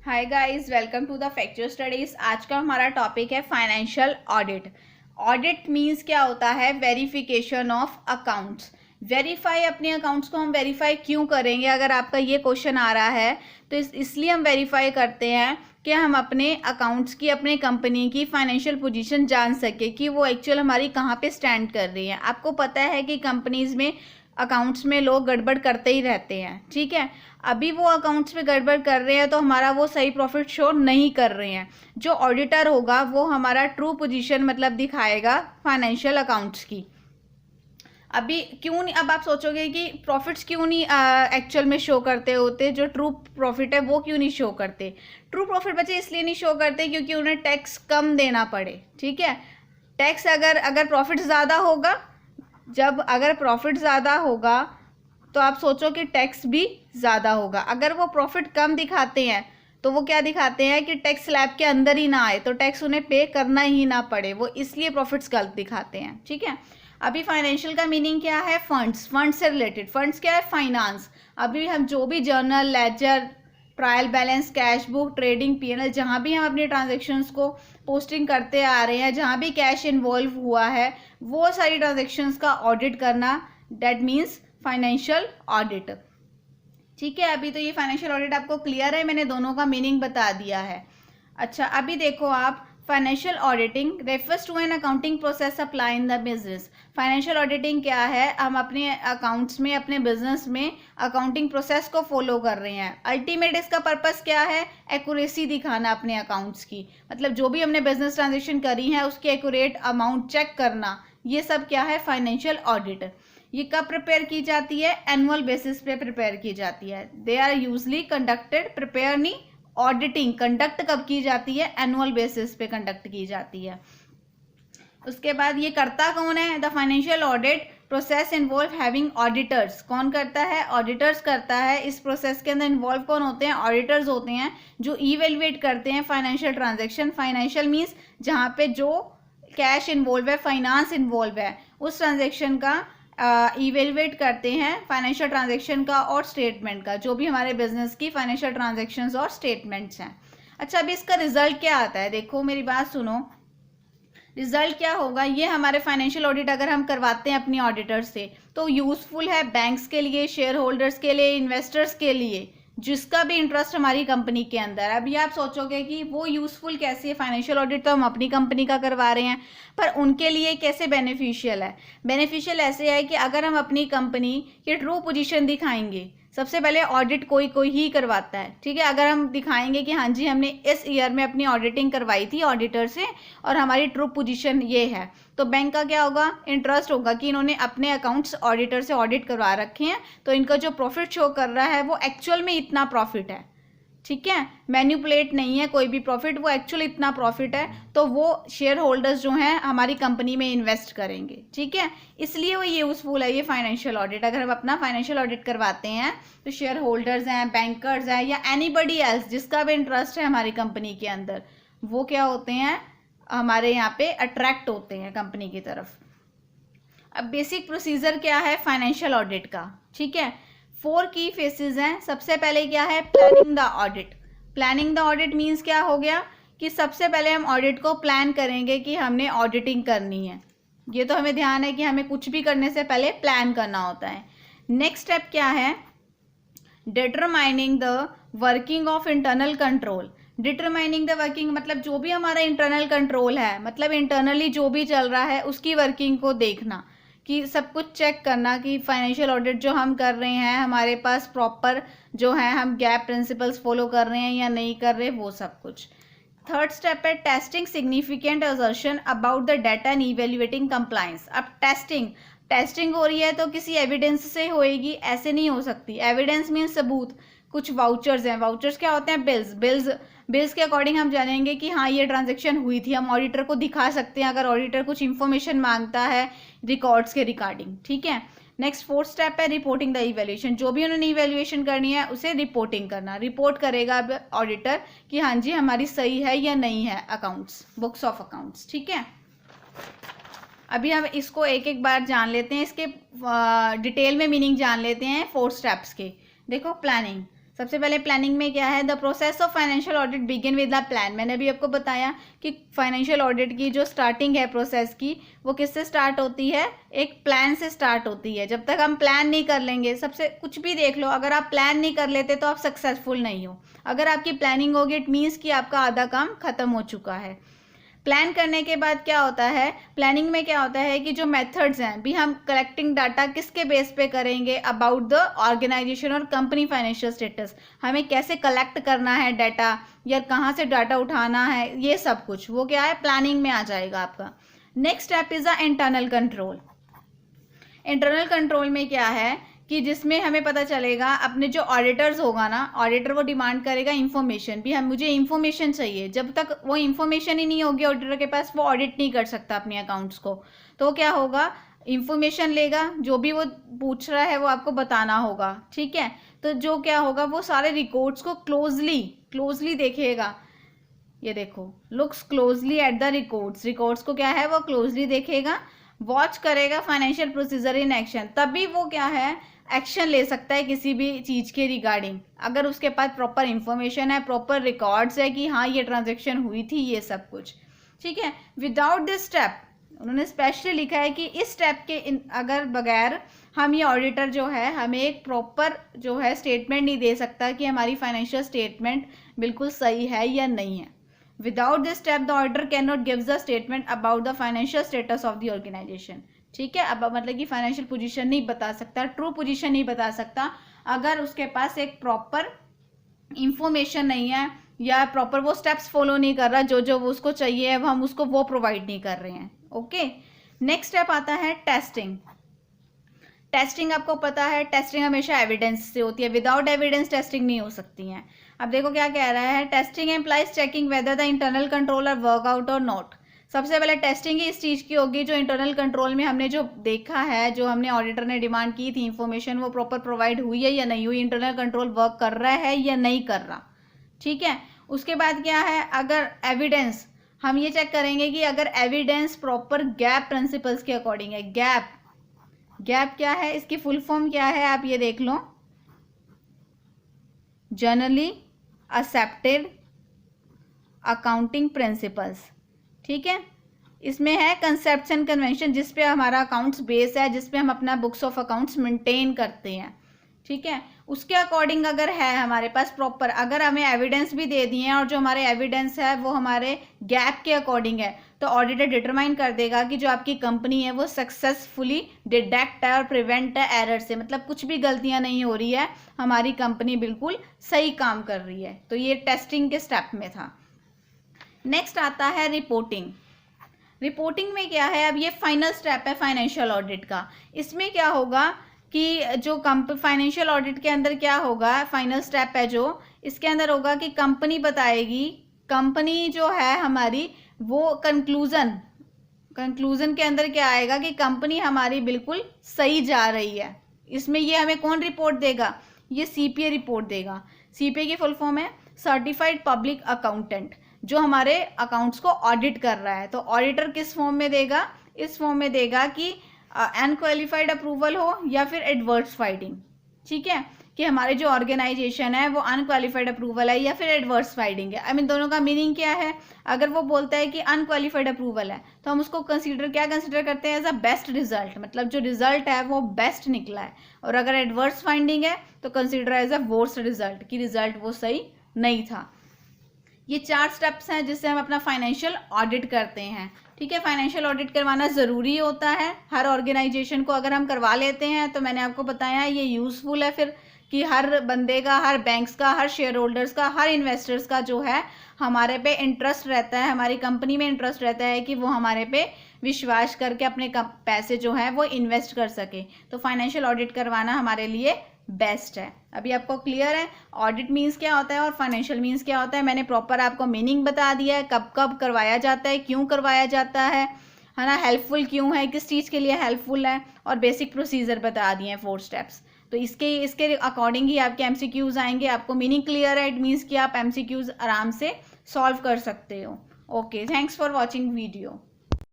Hi guys, welcome to the fracture studies. आज का हमारा टॉपिक है फाइनेंशियल ऑडिट। ऑडिट मींस क्या होता है? Verification of accounts. वेरीफाई, अपने अकाउंट्स को हम वेरीफाई क्यों करेंगे? अगर आपका ये क्वेश्चन आ रहा है तो इसलिए हम वेरीफाई करते हैं कि हम अपने अकाउंट्स की, अपने कंपनी की फाइनेंशियल पोजीशन जान सके कि वो एक्चुअल हमारी कहाँ पे स्टैंड कर रही है। आपको पता है कि कंपनीज में अकाउंट्स में लोग गड़बड़ करते ही रहते हैं, ठीक है। अभी वो अकाउंट्स में गड़बड़ कर रहे हैं तो हमारा वो सही प्रॉफिट शो नहीं कर रहे हैं। जो ऑडिटर होगा वो हमारा ट्रू पोजीशन मतलब दिखाएगा फाइनेंशियल अकाउंट्स की। अभी क्यों नहीं, अब आप सोचोगे कि प्रॉफिट्स क्यों नहीं एक्चुअल में शो करते होते, जो ट्रू प्रॉफिट है वो क्यों नहीं शो करते? ट्रू प्रॉफिट बच्चे इसलिए नहीं शो करते क्योंकि उन्हें टैक्स कम देना पड़े, ठीक है। टैक्स अगर प्रॉफिट ज़्यादा होगा, जब अगर प्रॉफिट ज़्यादा होगा तो आप सोचो कि टैक्स भी ज़्यादा होगा। अगर वो प्रॉफिट कम दिखाते हैं तो वो क्या दिखाते हैं कि टैक्स स्लैब के अंदर ही ना आए, तो टैक्स उन्हें पे करना ही ना पड़े, वो इसलिए प्रॉफिट्स गलत दिखाते हैं, ठीक है। अभी फाइनेंशियल का मीनिंग क्या है? फंड्स। फंड्स से रिलेटेड, फंड्स क्या है? फाइनेंस। अभी हम जो भी journal, ledger, trial balance, cash book, trading, PNL, जहाँ भी हम अपनी ट्रांजेक्शन्स को पोस्टिंग करते आ रहे हैं, जहाँ भी कैश इन्वॉल्व हुआ है, वो सारी ट्रांजेक्शन्स का ऑडिट करना, दैट मीन्स फाइनेंशियल ऑडिट, ठीक है। अभी तो ये फाइनेंशियल ऑडिट आपको क्लियर है, मैंने दोनों का मीनिंग बता दिया है। अच्छा, अभी देखो आप, financial auditing refers to an accounting process apply in the business. Financial auditing क्या है? हम अपने अकाउंट्स में, अपने बिजनेस में अकाउंटिंग प्रोसेस को फॉलो कर रहे हैं। अल्टीमेट इसका पर्पस क्या है? एक्यूरेसी दिखाना अपने अकाउंट्स की, मतलब जो भी हमने बिजनेस ट्रांजेक्शन करी है उसकी एक्यूरेट अमाउंट चेक करना, ये सब क्या है? Financial audit. ये कब प्रिपेयर की जाती है? एनुअल बेसिस पे प्रिपेयर की जाती है। They are usually conducted, prepare नहीं, ऑडिटिंग कंडक्ट कब की जाती है? एनुअल बेसिस पे कंडक्ट की जाती है। उसके बाद ये करता कौन है? The financial audit process involve having auditors. कौन करता है? ऑडिटर्स करता है। इस प्रोसेस के अंदर इन्वॉल्व कौन होते हैं? ऑडिटर्स होते हैं, जो इवेल्युएट करते हैं फाइनेंशियल ट्रांजेक्शन। फाइनेंशियल मीन्स जहाँ पे जो कैश इन्वॉल्व है, फाइनेंस इन्वॉल्व है, उस ट्रांजेक्शन का इवेल्युएट करते हैं, फाइनेंशियल ट्रांजैक्शन का और स्टेटमेंट का, जो भी हमारे बिजनेस की फाइनेंशियल ट्रांजैक्शंस और स्टेटमेंट्स हैं। अच्छा, अभी इसका रिजल्ट क्या आता है? देखो मेरी बात सुनो, रिजल्ट क्या होगा? ये हमारे फाइनेंशियल ऑडिट अगर हम करवाते हैं अपनी ऑडिटर से तो यूजफुल है बैंक्स के लिए, शेयर होल्डर्स के लिए, इन्वेस्टर्स के लिए, जिसका भी इंटरेस्ट हमारी कंपनी के अंदर। अभी आप सोचोगे कि वो यूजफुल कैसे है? फाइनेंशियल ऑडिट तो हम अपनी कंपनी का करवा रहे हैं, पर उनके लिए कैसे बेनिफिशियल है? बेनिफिशियल ऐसे है कि अगर हम अपनी कंपनी की ट्रू पोजीशन दिखाएंगे, सबसे पहले ऑडिट कोई कोई ही करवाता है, ठीक है। अगर हम दिखाएंगे कि हाँ जी हमने इस ईयर में अपनी ऑडिटिंग करवाई थी ऑडिटर से और हमारी ट्रू पोजीशन ये है, तो बैंक का क्या होगा? इंटरेस्ट होगा कि इन्होंने अपने अकाउंट्स ऑडिटर से ऑडिट करवा रखे हैं, तो इनका जो प्रॉफिट शो कर रहा है वो एक्चुअल में इतना प्रॉफिट है, ठीक है। मैन्युपुलेट नहीं है कोई भी प्रॉफिट, वो एक्चुअली इतना प्रॉफिट है, तो वो शेयर होल्डर्स जो हैं हमारी कंपनी में इन्वेस्ट करेंगे, ठीक है। इसलिए वो यूजफुल है ये फाइनेंशियल ऑडिट। अगर हम अपना फाइनेंशियल ऑडिट करवाते हैं तो शेयर होल्डर्स हैं, बैंकर्स हैं, या एनीबडी एल्स जिसका भी इंटरेस्ट है हमारी कंपनी के अंदर, वो क्या होते हैं? हमारे यहाँ पे अट्रैक्ट होते हैं कंपनी की तरफ। अब बेसिक प्रोसीजर क्या है फाइनेंशियल ऑडिट का, ठीक है। 4 की फेसेस हैं। सबसे पहले क्या है? Planning the audit. Planning the audit means क्या हो गया कि सबसे पहले हम ऑडिट को प्लान करेंगे कि हमने ऑडिटिंग करनी है। ये तो हमें ध्यान है कि हमें कुछ भी करने से पहले प्लान करना होता है। नेक्स्ट स्टेप क्या है? Determining the working of internal control. Determining the working मतलब जो भी हमारा इंटरनल कंट्रोल है, मतलब इंटरनली जो भी चल रहा है उसकी वर्किंग को देखना, कि सब कुछ चेक करना कि फाइनेंशियल ऑडिट जो हम कर रहे हैं हमारे पास प्रॉपर जो है, हम गैप प्रिंसिपल्स फॉलो कर रहे हैं या नहीं कर रहे, वो सब कुछ। थर्ड स्टेप है testing significant assertion about the data and evaluating compliance. अब टेस्टिंग हो रही है तो किसी एविडेंस से होएगी, ऐसे नहीं हो सकती। एविडेंस मीन्स सबूत। कुछ वाउचर्स हैं। वाउचर्स क्या होते हैं? बिल्स के अकॉर्डिंग हम जानेंगे कि हाँ ये ट्रांजैक्शन हुई थी, हम ऑडिटर को दिखा सकते हैं अगर ऑडिटर कुछ इन्फॉर्मेशन मांगता है रिकॉर्ड्स के रिगार्डिंग, ठीक है। नेक्स्ट फोर्थ स्टेप है रिपोर्टिंग द इवैल्यूएशन। जो भी उन्होंने इवैल्यूएशन करनी है उसे रिपोर्टिंग करना। रिपोर्ट करेगा अब ऑडिटर कि हाँ जी हमारी सही है या नहीं है अकाउंट्स, बुक्स ऑफ अकाउंट्स, ठीक है। अभी हम इसको एक एक बार जान लेते हैं, इसके डिटेल में मीनिंग जान लेते हैं 4 स्टेप्स के। देखो प्लानिंग, सबसे पहले प्लानिंग में क्या है, the process of financial audit begin with the plan. मैंने अभी आपको बताया कि फाइनेंशियल ऑडिट की जो स्टार्टिंग है प्रोसेस की, वो किससे स्टार्ट होती है, एक प्लान से स्टार्ट होती है। जब तक हम प्लान नहीं कर लेंगे, सबसे कुछ भी देख लो, अगर आप प्लान नहीं कर लेते तो आप सक्सेसफुल नहीं हो। अगर आपकी प्लानिंग होगी, इट मीन्स कि आपका आधा काम खत्म हो चुका है। प्लान करने के बाद क्या होता है, प्लानिंग में क्या होता है कि जो मेथड्स हैं, भी हम कलेक्टिंग डाटा किसके बेस पे करेंगे, अबाउट द ऑर्गेनाइजेशन और कंपनी फाइनेंशियल स्टेटस, हमें कैसे कलेक्ट करना है डाटा या कहाँ से डाटा उठाना है, ये सब कुछ वो क्या है, प्लानिंग में आ जाएगा आपका। Next step is the internal control. Internal control में क्या है कि जिसमें हमें पता चलेगा, अपने जो ऑडिटर्स होगा ना, ऑडिटर वो डिमांड करेगा इन्फॉर्मेशन, भी हम मुझे इन्फॉर्मेशन चाहिए। जब तक वो इन्फॉर्मेशन ही नहीं होगी ऑडिटर के पास, वो ऑडिट नहीं कर सकता अपने अकाउंट्स को। तो क्या होगा, इन्फॉर्मेशन लेगा, जो भी वो पूछ रहा है वो आपको बताना होगा, ठीक है। तो जो क्या होगा, वो सारे रिकॉर्ड्स को क्लोजली देखेगा। ये देखो, looks closely at the records को क्या है, वो क्लोजली देखेगा, वॉच करेगा फाइनेंशियल प्रोसीजर इन एक्शन, तभी वो क्या है, एक्शन ले सकता है किसी भी चीज़ के रिगार्डिंग। अगर उसके पास प्रॉपर इंफॉर्मेशन है, प्रॉपर रिकॉर्ड्स है कि हाँ ये ट्रांजैक्शन हुई थी, ये सब कुछ, ठीक है। विदाउट दिस स्टेप, उन्होंने स्पेशली लिखा है कि इस स्टेप के अगर बगैर हम ये ऑडिटर जो है हमें एक प्रॉपर जो है स्टेटमेंट नहीं दे सकता कि हमारी फाइनेंशियल स्टेटमेंट बिल्कुल सही है या नहीं है। Without this step the auditor can not give the statement about the financial status of the organisation, ठीक है। अब मतलब कि फाइनेंशियल पोजीशन नहीं बता सकता, ट्रू पोजीशन नहीं बता सकता, अगर उसके पास एक प्रॉपर इंफॉर्मेशन नहीं है या प्रॉपर वो स्टेप्स फॉलो नहीं कर रहा, जो वो उसको चाहिए हम उसको वो प्रोवाइड नहीं कर रहे हैं। ओके, नेक्स्ट स्टेप आता है टेस्टिंग। टेस्टिंग आपको पता है, टेस्टिंग हमेशा एविडेंस से होती है, विदाउट एविडेंस टेस्टिंग नहीं हो सकती है। अब देखो क्या कह रहा है, testing employs checking whether the internal controller work out or not. सबसे पहले टेस्टिंग ही इस चीज़ की होगी, जो इंटरनल कंट्रोल में हमने जो देखा है, जो हमने ऑडिटर ने डिमांड की थी इन्फॉर्मेशन, वो प्रॉपर प्रोवाइड हुई है या नहीं हुई, इंटरनल कंट्रोल वर्क कर रहा है या नहीं कर रहा, ठीक है। उसके बाद क्या है, अगर एविडेंस, हम ये चेक करेंगे कि अगर एविडेंस प्रॉपर गैप प्रिंसिपल्स के अकॉर्डिंग है। गैप क्या है, इसकी फुल फॉर्म क्या है, आप ये देख लो, जनरली एक्सेप्टेड अकाउंटिंग प्रिंसिपल्स, ठीक है। इसमें है कंसेप्ट्स एंड कन्वेंशन, जिस पे हमारा अकाउंट्स बेस है, जिस पे हम अपना बुक्स ऑफ अकाउंट्स मेंटेन करते हैं, ठीक है। उसके अकॉर्डिंग अगर है हमारे पास प्रॉपर, अगर हमें एविडेंस भी दे दिए हैं और जो हमारे एविडेंस है वो हमारे गैप के अकॉर्डिंग है, तो ऑडिटर डिटरमाइन कर देगा कि जो आपकी कंपनी है वो सक्सेसफुली डिटेक्ट है और प्रिवेंट है एरर से, मतलब कुछ भी गलतियां नहीं हो रही है, हमारी कंपनी बिल्कुल सही काम कर रही है। तो ये टेस्टिंग के स्टेप में था। नेक्स्ट आता है रिपोर्टिंग। रिपोर्टिंग में क्या है, अब ये फाइनल स्टेप है फाइनेंशियल ऑडिट का। इसमें क्या होगा कि जो फाइनेंशियल ऑडिट के अंदर क्या होगा, फाइनल स्टेप है जो, इसके अंदर होगा कि कंपनी बताएगी, कंपनी जो है हमारी वो कंक्लूजन के अंदर क्या आएगा कि कंपनी हमारी बिल्कुल सही जा रही है। इसमें ये हमें कौन रिपोर्ट देगा, ये सीपीए रिपोर्ट देगा। सीपीए की फुल फॉर्म है सर्टिफाइड पब्लिक अकाउंटेंट, जो हमारे अकाउंट्स को ऑडिट कर रहा है। तो ऑडिटर किस फॉर्म में देगा, इस फॉर्म में देगा कि अनक्वालिफाइड अप्रूवल हो या फिर एडवर्स फाइंडिंग, ठीक है, कि हमारे जो ऑर्गेनाइजेशन है वो अनक्वालिफाइड अप्रूवल है या फिर एडवर्स फाइंडिंग है। आई मीन दोनों का मीनिंग क्या है, अगर वो बोलता है कि अनक्वालिफाइड अप्रूवल है तो हम उसको कंसीडर करते हैं एज अ बेस्ट रिजल्ट, मतलब जो रिजल्ट है वो बेस्ट निकला है। और अगर एडवर्स फाइंडिंग है तो consider as a worst result, कि रिजल्ट वो सही नहीं था। ये 4 स्टेप्स हैं जिससे हम अपना फाइनेंशियल ऑडिट करते हैं, ठीक है। फाइनेंशियल ऑडिट करवाना ज़रूरी होता है हर ऑर्गेनाइजेशन को। अगर हम करवा लेते हैं तो मैंने आपको बताया ये यूज़फुल है फिर, कि हर बंदे का, हर बैंक्स का, हर शेयर होल्डर्स का, हर इन्वेस्टर्स का जो है हमारे पे इंटरेस्ट रहता है, हमारी कंपनी में इंटरेस्ट रहता है कि वो हमारे पे विश्वास करके अपने पैसे जो है वो इन्वेस्ट कर सके। तो फाइनेंशियल ऑडिट करवाना हमारे लिए बेस्ट है। अभी आपको क्लियर है ऑडिट मीन्स क्या होता है और फाइनेंशियल मीन्स क्या होता है। मैंने प्रॉपर आपको मीनिंग बता दिया है, कब कब करवाया जाता है, क्यों करवाया जाता है ना, हेल्पफुल क्यों है, किस चीज़ के लिए हेल्पफुल है, और बेसिक प्रोसीजर बता दिए हैं 4 स्टेप्स। तो इसके अकॉर्डिंग ही आपके एमसीक्यूज आएंगे। आपको मीनिंग क्लियर है, इट मीन्स कि आप एमसीक्यूज आराम से सॉल्व कर सकते हो। Okay, thanks for watching video.